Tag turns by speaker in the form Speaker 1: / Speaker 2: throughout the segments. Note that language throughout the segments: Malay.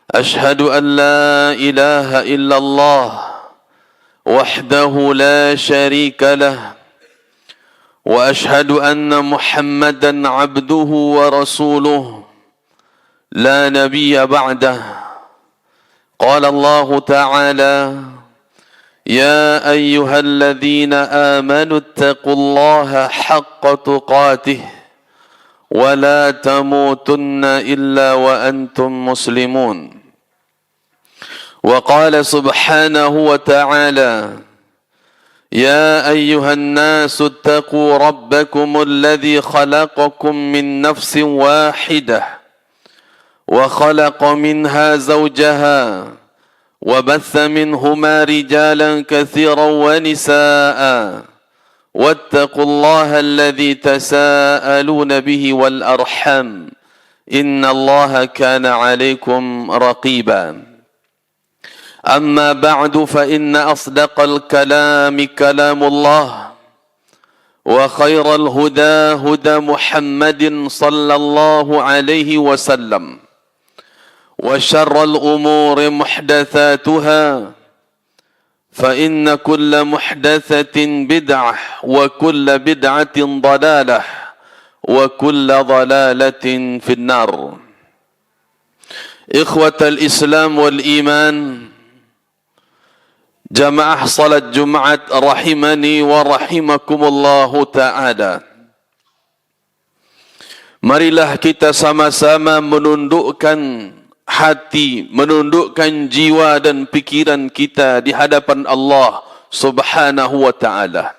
Speaker 1: أشهد أن لا إله إلا الله وحده لا شريك له وأشهد أن محمدا عبده ورسوله لا نبي بعده. قال الله تعالى: يا أيها الذين آمنوا اتقوا الله حق تقاته ولا تموتن إلا وأنتم مسلمون. وقال سبحانه وتعالى: يا أيها الناس اتقوا ربكم الذي خلقكم من نفس واحدة وخلق منها زوجها وبث منهما رجالا كثيرا ونساء واتقوا الله الذي تساءلون به والأرحام إن الله كان عليكم رقيبا. أما بعد فإن أصدق الكلام كلام الله وخير الهدى هدى محمد صلى الله عليه وسلم وشر الأمور محدثاتها فإن كل محدثة بدعة وكل بدعة ضلالة وكل ضلالة في النار. إخوة الإسلام والإيمان، jamaah salat Jumat rahimani wa rahimakumullahu ta'ala. Marilah kita sama-sama menundukkan hati, menundukkan jiwa dan pikiran kita di hadapan Allah Subhanahu wa ta'ala.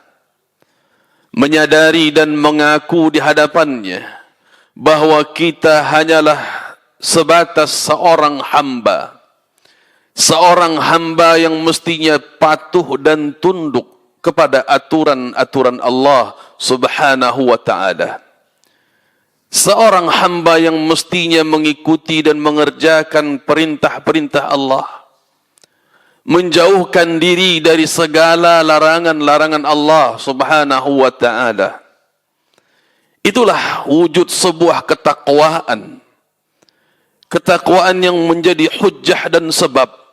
Speaker 1: Menyadari dan mengaku di hadapannya bahwa kita hanyalah sebatas seorang hamba. Seorang hamba yang mestinya patuh dan tunduk kepada aturan-aturan Allah Subhanahu wa ta'ala. Seorang hamba yang mestinya mengikuti dan mengerjakan perintah-perintah Allah, menjauhkan diri dari segala larangan-larangan Allah Subhanahu wa ta'ala. Itulah wujud sebuah ketakwaan. Ketakwaan yang menjadi hujjah dan sebab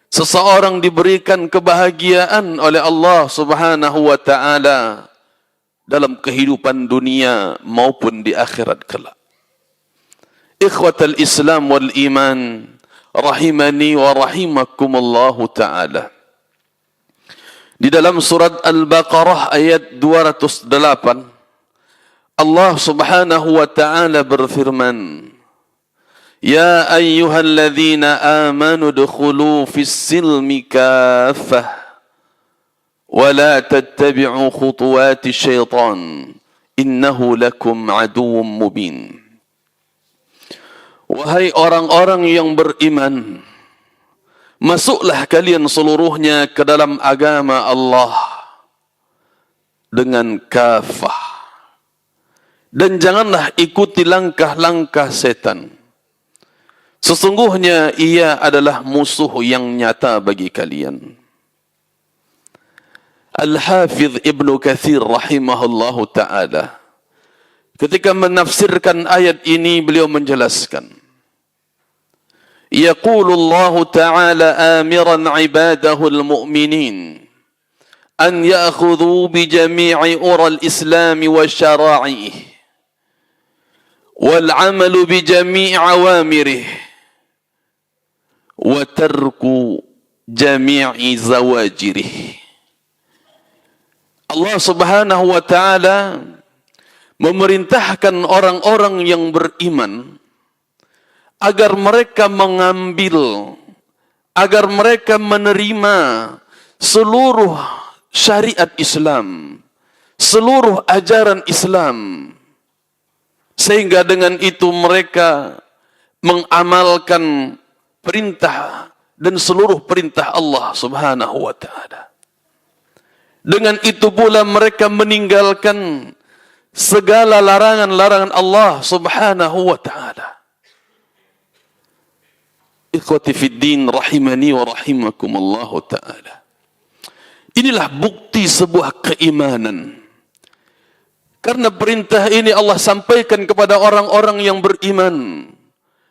Speaker 1: seseorang diberikan kebahagiaan oleh Allah Subhanahu wa ta'ala dalam kehidupan dunia maupun di akhirat kelak. Ikhwatal Islam wal iman, rahimani wa rahimakumullahu ta'ala. Di dalam surat Al-Baqarah ayat 208, Allah Subhanahu wa ta'ala berfirman: Ya ayyuhalladzina amanu dukhulu fis silmi kaffah wa la tattabi'u khutuwati syaitan innahu lakum aduwwum mubin. Wahai orang-orang yang beriman, masuklah kalian seluruhnya ke dalam agama Allah dengan kafah, dan janganlah ikuti langkah-langkah setan. Sesungguhnya ia adalah musuh yang nyata bagi kalian. Al-Hafidh Ibnu Katsir rahimahullahu ta'ala, ketika menafsirkan ayat ini, beliau menjelaskan, yaqulu Allah ta'ala amiran ibadahu al-mu'minin an ya'khudhu bi jami'i ural islam wa syara'ihi wal 'amalu bi jami'i awamirihi wa tarku jami'i zawajirih. Allah Subhanahu wa ta'ala memerintahkan orang-orang yang beriman agar mereka mengambil, agar mereka menerima seluruh syariat Islam, seluruh ajaran Islam, sehingga dengan itu mereka mengamalkan perintah dan seluruh perintah Allah Subhanahu wa ta'ala. Dengan itu pula mereka meninggalkan segala larangan-larangan Allah Subhanahu wa ta'ala. Ikhwati fid din rahimani wa rahimakumullah ta'ala. Inilah bukti sebuah keimanan. Karena perintah ini Allah sampaikan kepada orang-orang yang beriman.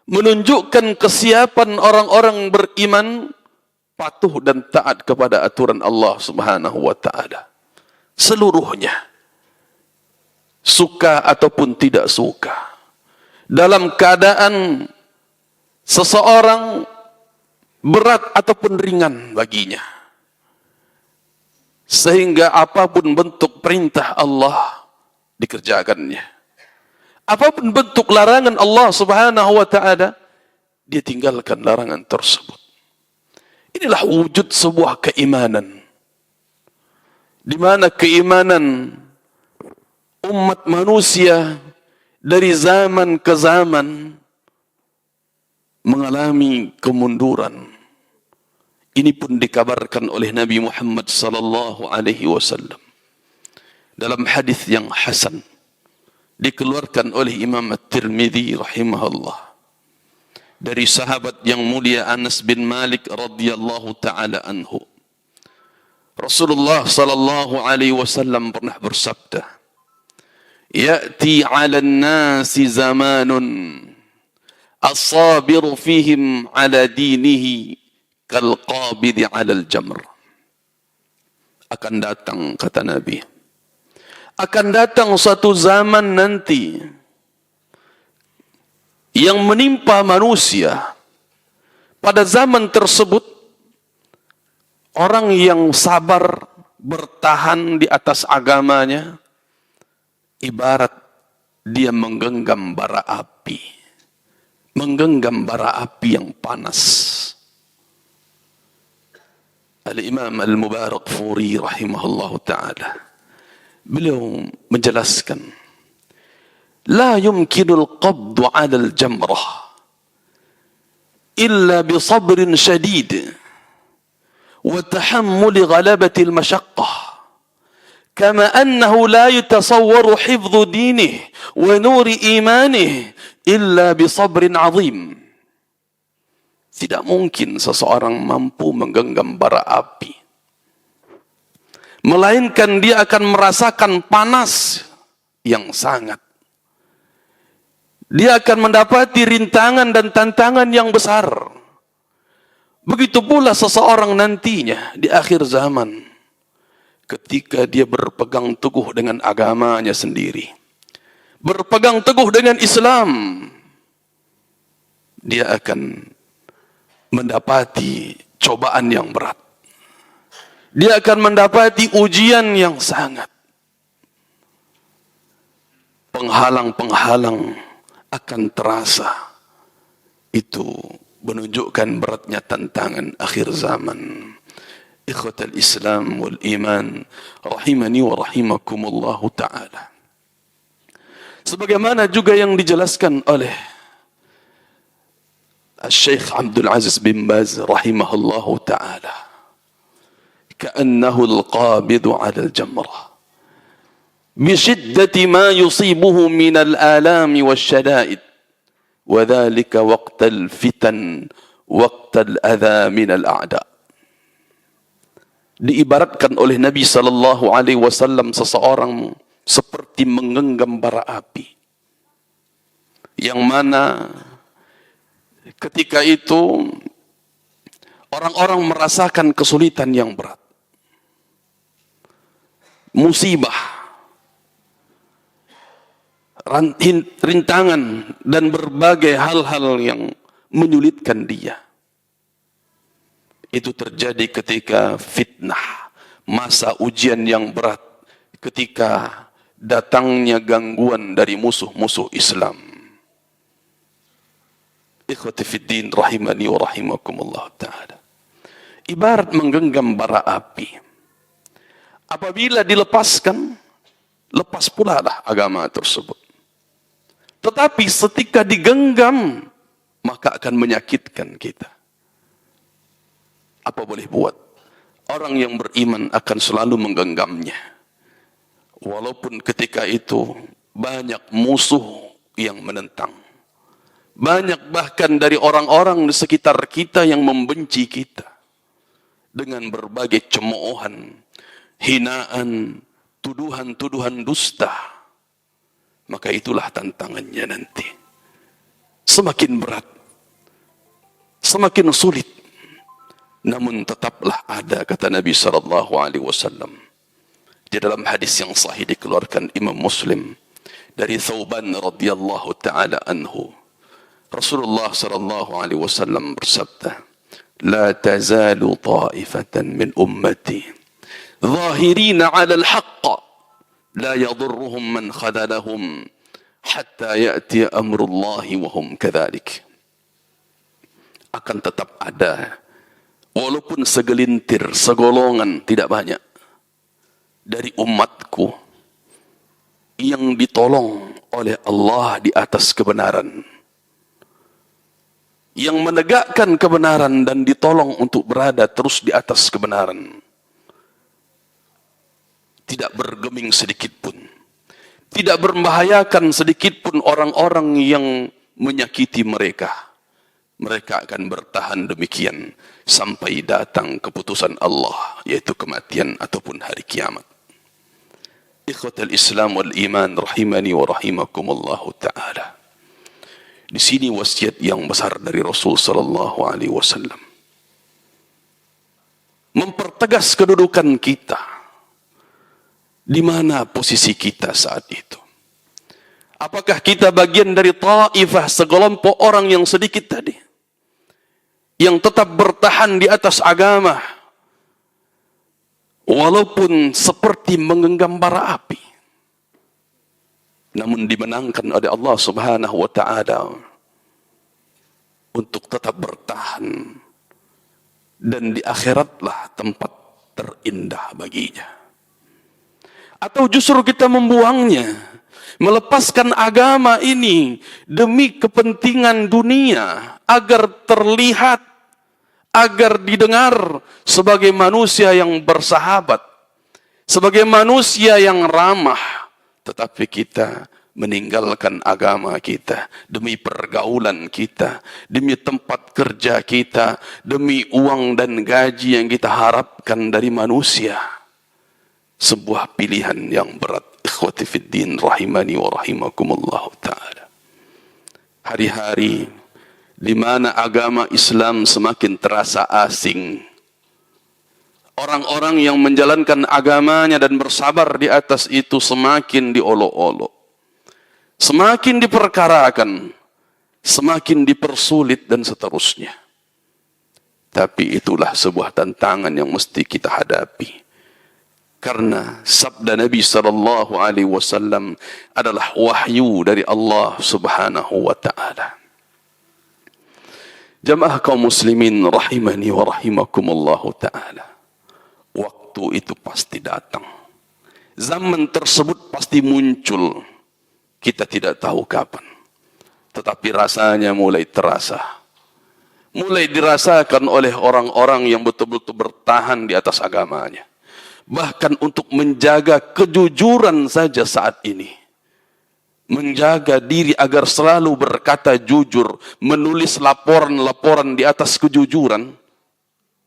Speaker 1: menunjukkan kesiapan orang-orang beriman patuh dan taat kepada aturan Allah Subhanahu wa taala. Seluruhnya, suka ataupun tidak suka, dalam keadaan seseorang berat ataupun ringan baginya, sehingga apapun bentuk perintah Allah dikerjakannya, apapun bentuk larangan Allah Subhanahu wa taala dia tinggalkan larangan tersebut. Inilah wujud sebuah keimanan, di mana keimanan umat manusia dari zaman ke zaman mengalami kemunduran. Ini pun dikabarkan oleh Nabi Muhammad sallallahu alaihi wasallam dalam hadis yang hasan, dikeluarkan oleh Imam At-Tirmidzi rahimahullah, dari sahabat yang mulia Anas bin Malik radhiyallahu taala anhu. Rasulullah sallallahu alaihi wasallam pernah bersabda, "Ya'ti 'alan nasi zamanun as-sabiru fihim 'ala dinihi kal qabidi 'alal jamr." Akan datang, kata Nabi, akan datang suatu zaman nanti yang menimpa manusia. Pada zaman tersebut, orang yang sabar bertahan di atas agamanya ibarat dia menggenggam bara api. Menggenggam bara api yang panas. Al-Imam Al-Mubarakfuri rahimahullah ta'ala, beliau menjelaskan, لا يمكن القبض على الجمرة إلا بصبر شديد وتحمل غلبة المشقة، كما أنه لا يتصور حفظ دينه ونور إيمانه إلا بصبر عظيم. Tidak mungkin seseorang mampu menggenggam bara api, melainkan dia akan merasakan panas yang sangat. Dia akan mendapati rintangan dan tantangan yang besar. Begitu pula seseorang nantinya di akhir zaman, ketika dia berpegang teguh dengan agamanya sendiri, berpegang teguh dengan Islam, dia akan mendapati cobaan yang berat. Dia akan mendapati ujian yang sangat. Penghalang-penghalang akan terasa. Itu menunjukkan beratnya tantangan akhir zaman. Ikhwatal Islam wal iman, rahimani wa rahimakumullah ta'ala. Sebagaimana juga yang dijelaskan oleh Syekh Abdul Aziz bin Baz rahimahullah ta'ala, ka'annahu al-qabidu 'ala al-jamrah بشدة ما يصيبه من الآلام والشدائد وذلك وقت الفتن وقت الأذى من الأعداء. Diibaratkan oleh Nabi sallallahu alaihi wasallam seseorang seperti menggenggam bara api, yang mana ketika itu orang-orang merasakan kesulitan yang berat, musibah, rintangan dan berbagai hal-hal yang menyulitkan dia. Itu terjadi ketika fitnah, masa ujian yang berat, ketika datangnya gangguan dari musuh-musuh Islam. Ikhwati fiddin rahimani wa rahimakumullah ta'ala. Ibarat menggenggam bara api. Apabila dilepaskan, lepas pula lah agama tersebut. Tetapi ketika digenggam, maka akan menyakitkan kita. Apa boleh buat? Orang yang beriman akan selalu menggenggamnya. Walaupun ketika itu banyak musuh yang menentang. Banyak bahkan dari orang-orang di sekitar kita yang membenci kita. Dengan berbagai cemoohan, hinaan, tuduhan-tuduhan dusta. Maka itulah tantangannya nanti. Semakin berat semakin sulit. Namun tetaplah ada, kata Nabi SAW di dalam hadis yang sahih dikeluarkan Imam Muslim dari Thauban radhiyallahu taala anhu. Rasulullah SAW bersabda, "La tazalu ta'ifatan min ummati zahirina 'ala al-haqq la yadurruhum man khadalahum hatta ya'ti amrullahi wa hum kadzalik." Akan tetap ada, walaupun segelintir, segolongan, tidak banyak, dari umatku yang ditolong oleh Allah di atas kebenaran, yang menegakkan kebenaran dan ditolong untuk berada terus di atas kebenaran, tidak bergeming sedikit pun, tidak membahayakan sedikit pun orang-orang yang menyakiti mereka. Mereka akan bertahan demikian sampai datang keputusan Allah, yaitu kematian ataupun hari kiamat. Ikhwatal Islam wal iman rahimani wa rahimakumullahu ta'ala. Di sini wasiat yang besar dari Rasul sallallahu alaihi wasallam, mempertegas kedudukan kita. Di mana posisi kita saat itu? Apakah kita bagian dari taifah, segelompok orang yang sedikit tadi, yang tetap bertahan di atas agama walaupun seperti menggenggam bara api, namun dimenangkan oleh Allah Subhanahu wa taala untuk tetap bertahan, dan di akhiratlah tempat terindah baginya? Atau justru kita membuangnya, melepaskan agama ini demi kepentingan dunia, agar terlihat, agar didengar sebagai manusia yang bersahabat, sebagai manusia yang ramah, tetapi kita meninggalkan agama kita demi pergaulan kita, demi tempat kerja kita, demi uang dan gaji yang kita harapkan dari manusia. Sebuah pilihan yang berat. Ikhwati fiddin rahimani wa rahimakumullahu ta'ala. Hari-hari di mana agama Islam semakin terasa asing, orang-orang yang menjalankan agamanya dan bersabar di atas itu semakin diolok-olok, semakin diperkarakan, semakin dipersulit dan seterusnya. Tapi itulah sebuah tantangan yang mesti kita hadapi. Karena sabda Nabi sallallahu alaihi wasallam adalah wahyu dari Allah Subhanahu wa taala. Jamaah kaum muslimin rahimani wa rahimakumullahu taala. Waktu itu pasti datang. Zaman tersebut pasti muncul. Kita tidak tahu kapan. Tetapi rasanya mulai terasa. Mulai dirasakan oleh orang-orang yang betul-betul bertahan di atas agamanya. Bahkan untuk menjaga kejujuran saja saat ini, menjaga diri agar selalu berkata jujur, menulis laporan-laporan di atas kejujuran,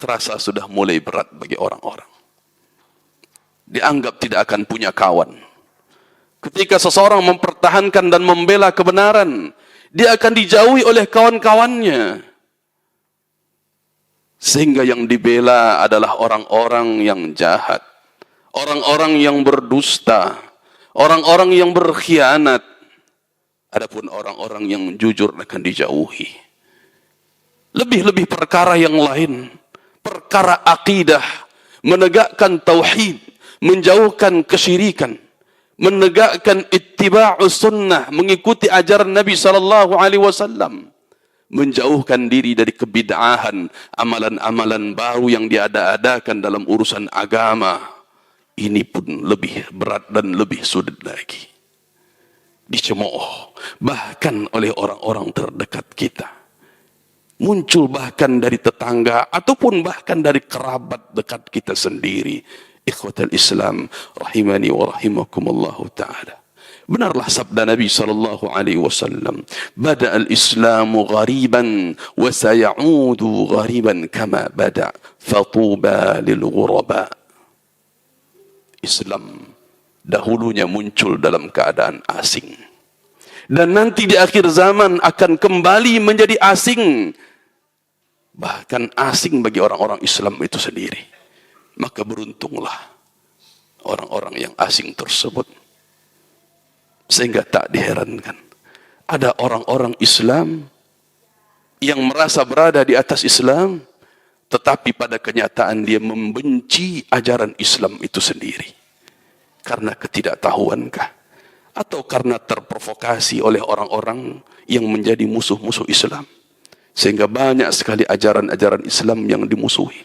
Speaker 1: terasa sudah mulai berat bagi orang-orang. Dianggap tidak akan punya kawan. Ketika seseorang mempertahankan dan membela kebenaran, dia akan dijauhi oleh kawan-kawannya. Sehingga yang dibela adalah orang-orang yang jahat, orang-orang yang berdusta, orang-orang yang berkhianat. Adapun orang-orang yang jujur akan dijauhi. Lebih-lebih perkara yang lain, perkara akidah, menegakkan tauhid, menjauhkan kesyirikan, menegakkan ittiba'us sunnah, mengikuti ajaran Nabi SAW, menjauhkan diri dari kebid'ahan, amalan-amalan baru yang diada-adakan dalam urusan agama. Ini pun lebih berat dan lebih sulit lagi. Dicemooh bahkan oleh orang-orang terdekat kita. Muncul bahkan dari tetangga ataupun bahkan dari kerabat dekat kita sendiri. Ikhwatal Islam rahimani wa rahimakumullahu ta'ala. Benarlah sabda Nabi sallallahu alaihi wasallam, "Bada al-Islamu ghariban wa sayaudu ghariban kama bada, fatuba lil ghuraba." Islam dahulunya muncul dalam keadaan asing, dan nanti di akhir zaman akan kembali menjadi asing bahkan asing bagi orang-orang Islam itu sendiri. Maka beruntunglah orang-orang yang asing tersebut. Sehingga tak diherankan ada orang-orang Islam yang merasa berada di atas Islam, tetapi pada kenyataan dia membenci ajaran Islam itu sendiri. Karena ketidaktahuankah? Atau karena terprovokasi oleh orang-orang yang menjadi musuh-musuh Islam. Sehingga banyak sekali ajaran-ajaran Islam yang dimusuhi.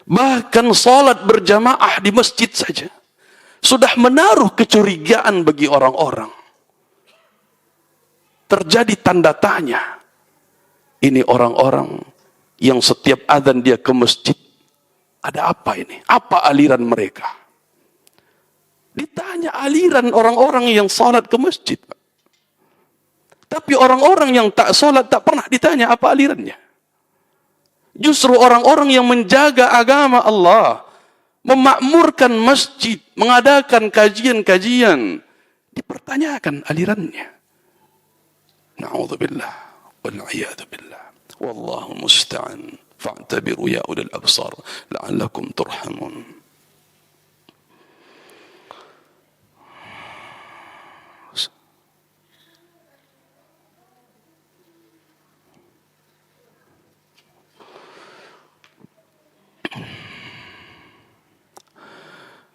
Speaker 1: Bahkan salat berjamaah di masjid saja sudah menaruh kecurigaan bagi orang-orang. Terjadi tanda tanya. Ini orang-orang yang setiap azan dia ke masjid, ada apa ini? Apa aliran mereka? Ditanya aliran orang-orang yang salat ke masjid. Tapi orang-orang yang tak salat tak pernah ditanya apa alirannya. Justru orang-orang yang menjaga agama Allah, memakmurkan masjid, mengadakan kajian-kajian, dipertanyakan alirannya. Na'udzubillah wal-'iyadu billah. Wallahu musta'an. Fa'tabiru ya ulil absar la'allakum turhamun.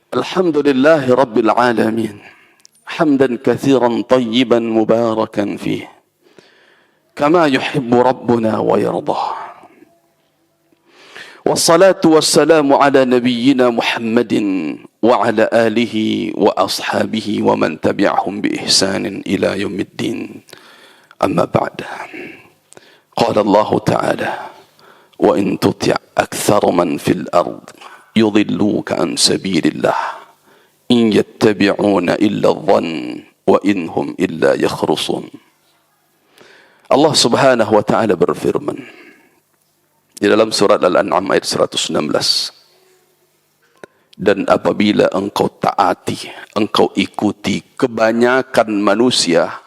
Speaker 1: Alhamdulillah Rabbil Alamin. Hamdan kathiran tayyiban mubarakan fih. Kama yuhibbu Rabbuna wa yardah. Wassalatu wassalamu ala nabiyyina Muhammadin wa ala alihi wa ashabihi wa man tabi'ahum bi ihsanin ila yaumiddin. Amma ba'da. Qala Allah Ta'ala: Wa in tuti' akthar man fil ard yudilluka an sabilillah in yattabi'una illa adh-dhann wa inhum illa yakhrusun. Allah Subhanahu wa taala berfirman di dalam surat Al-An'am ayat 116, dan apabila engkau taati, engkau ikuti kebanyakan manusia,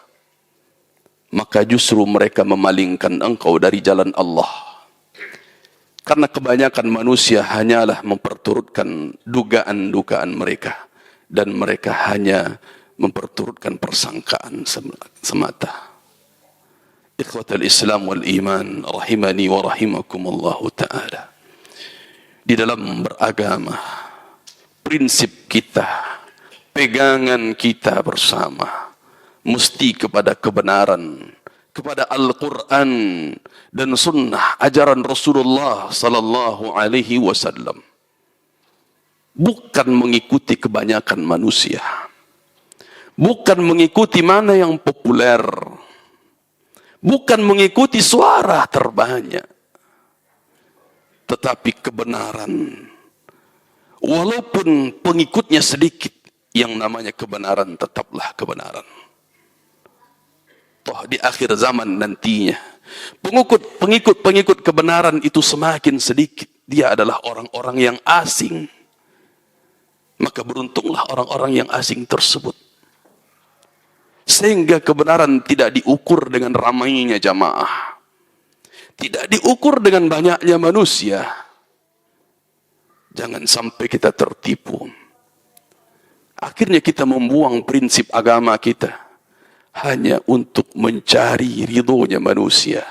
Speaker 1: maka justru mereka memalingkan engkau dari jalan Allah. Karena kebanyakan manusia hanyalah memperturutkan dugaan-dugaan mereka. Dan mereka hanya memperturutkan persangkaan semata. Ikhwatal Islam wal Iman, rahimani wa rahimakumullahu ta'ala. Di dalam beragama, prinsip kita, pegangan kita bersama, mesti kepada kebenaran, kepada Al-Quran dan sunnah ajaran Rasulullah sallallahu alaihi wasallam. Bukan mengikuti kebanyakan manusia. Bukan mengikuti mana yang populer. Bukan mengikuti suara terbanyak. Tetapi kebenaran. Walaupun pengikutnya sedikit, yang namanya kebenaran tetaplah kebenaran. Toh di akhir zaman nantinya, pengikut kebenaran itu semakin sedikit. Dia adalah orang-orang yang asing. Maka beruntunglah orang-orang yang asing tersebut. Sehingga kebenaran tidak diukur dengan ramainya jamaah. Tidak diukur dengan banyaknya manusia. Jangan sampai kita tertipu. Akhirnya kita membuang prinsip agama kita hanya untuk mencari ridhonya manusia.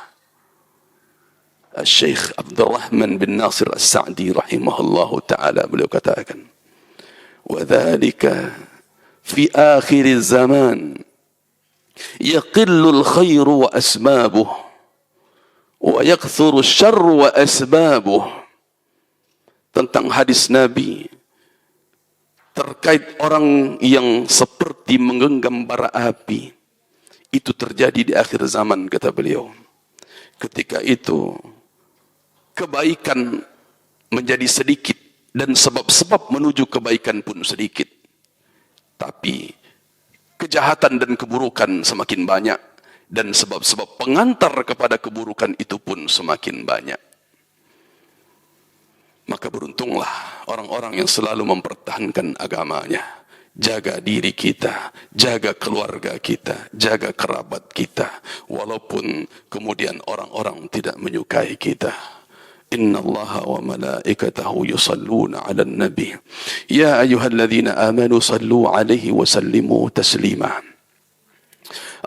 Speaker 1: Syekh Abdurrahman bin Nasir As-Sa'di rahimahullahu ta'ala beliau katakan, وَذَلِكَ فِي آخِرِ الزَّمَانِ يَقِلُّ الْخَيْرُ وَأَسْبَابُهُ وَيَكْثُرُ الشَّرُّ وَأَسْبَابُهُ. Tentang hadis Nabi terkait orang yang seperti menggenggam bara api. Itu terjadi di akhir zaman, kata beliau. Ketika itu kebaikan menjadi sedikit dan sebab-sebab menuju kebaikan pun sedikit. Tapi kejahatan dan keburukan semakin banyak, dan sebab-sebab pengantar kepada keburukan itu pun semakin banyak. Maka beruntunglah orang-orang yang selalu mempertahankan agamanya. Jaga diri kita, jaga keluarga kita, jaga kerabat kita, walaupun kemudian orang-orang tidak menyukai kita. إن الله وملائكته يصلون على النبي يا أيها الذين آمنوا صلوا عليه وسلموا تسليما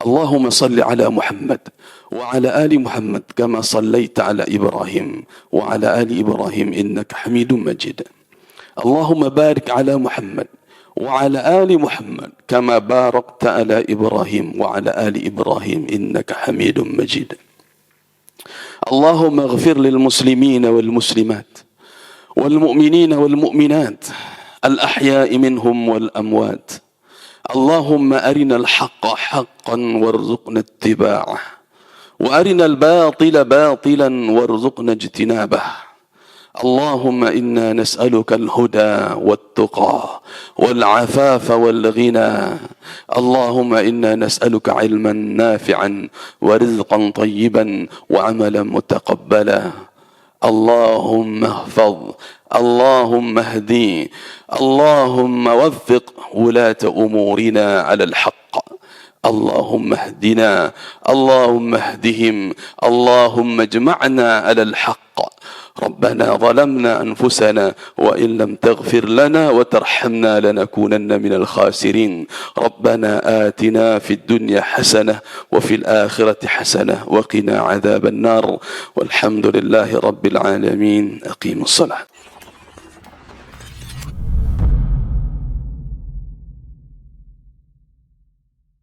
Speaker 1: اللهم صل على محمد وعلى آل محمد كما صليت على إبراهيم وعلى آل إبراهيم إنك حميد مجيد اللهم بارك على محمد وعلى آل محمد كما باركت على إبراهيم وعلى آل إبراهيم إنك حميد مجيد اللهم اغفر للمسلمين والمسلمات والمؤمنين والمؤمنات الأحياء منهم والأموات اللهم أرنا الحق حقا وارزقنا اتباعه وأرنا الباطل باطلا وارزقنا اجتنابه اللهم إنا نسألك الهدى والتقى والعفاف والغنى اللهم إنا نسألك علما نافعا ورزقا طيبا وعملا متقبلا اللهم احفظ اللهم اهدي اللهم وفق ولاة أمورنا على الحق اللهم اهدنا اللهم اهدهم اللهم اجمعنا على الحق ربنا ظلمنا أنفسنا وإن لم تغفر لنا وترحمنا لنكونن من الخاسرين ربنا آتنا في الدنيا حسنة وفي الآخرة حسنة وقنا عذاب النار والحمد لله رب العالمين أقيموا الصلاة